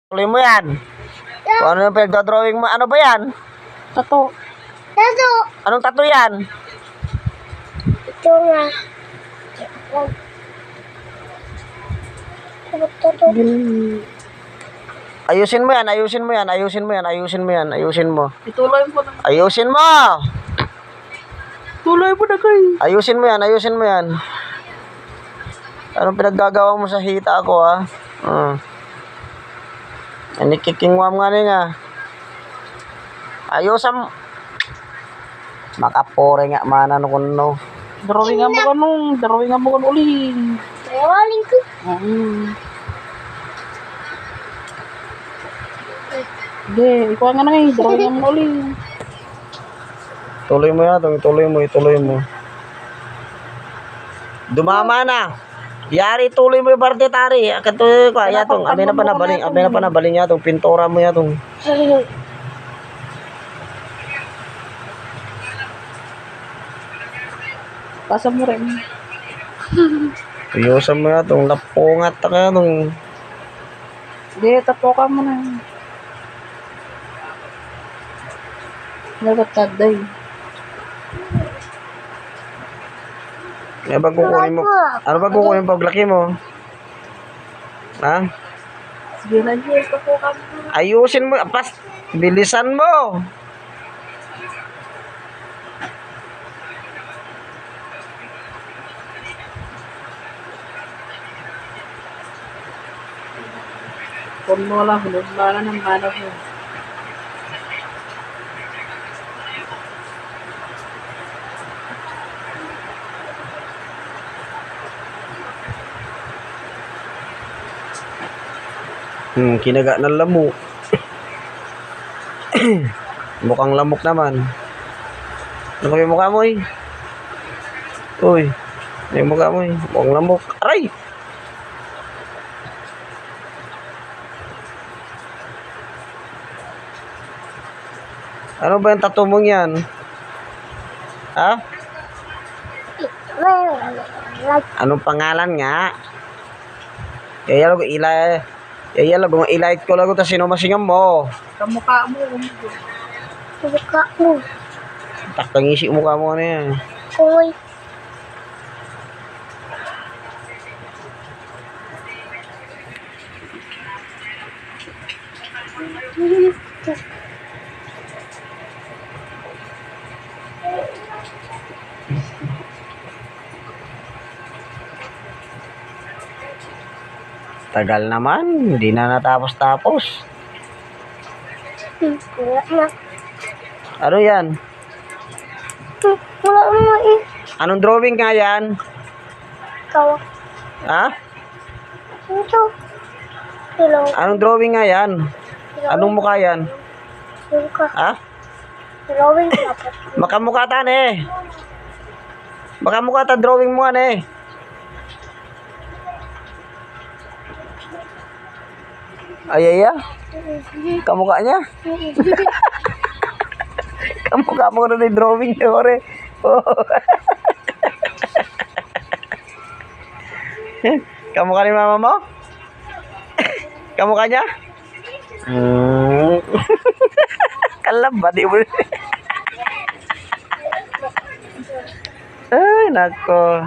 Tuloy mo yan. Kung ano yung pinagdodrawing mo? Ano ba yan? Tato. Anong tattoo yan? Ito nga. Ayusin mo yan, ayusin mo yan, ayusin mo yan, ayusin mo yan, ayusin mo. Ituloy mo na. Ayusin mo! Tuloy mo na kayo. Ayusin mo yan, ayusin mo yan. Anong pinaggagawa mo sa hita ko, ha? Nanikikingwam nga nga. Ayusan. Makapore nga mana no kuno. Drawing nga mo kanong uling. Rolling ko. Hindi, ikaw nga na ngayon. Drawing nga mo uling. Tuloy mo yan, ituloy mo. Dumama na. Yari, tuloy mo yung partitari. Katuloy ko, yatong, abi na pa nabaling yatong, pintura mo yatong. Pasa mo rin. Ayusan mo yatong, lapungat ka yatong. Hindi, tapo ka mo na. Nagataday. Ano ba kukunin mo? Ano ba kukunin mo paglaki mo? Ha? Sige na, Jess. Tapo ka mo. Ayusin mo, bilisan mo. Kung mo lang, hulog mana ng mana mo. Kinaga ng lamok. Mukhang lamok naman. Ano yung mukha mo eh? Uy, ano yung mukha mo eh? Mukhang lamok. Aray! Ano ba yung tattoo mong yan? Ha? Anong pangalan nga? Yayalago nga ilait ko lago ta sinumasingam mo. Kamukha mo. Buka mo. Takangisi mo ka mo ano yan. Koy. Tagal naman, hindi na natapos-tapos. Wala na. Ano yan? Wala na eh. Anong drawing nga yan? Ikaw. Ha? Ito. Hello. Anong drawing nga yan? Anong mukha yan? Buka. Ha? Drawing dapat. Makamukha tan eh. Makamukha ta drawing mo ano eh. Ayaya? Kamukha niya? Kamukha mo na yung drawing niya, ore. Oh. Kamukha ni mama mo? Kamukha niya? Kalamba, di mo. Ay, nako.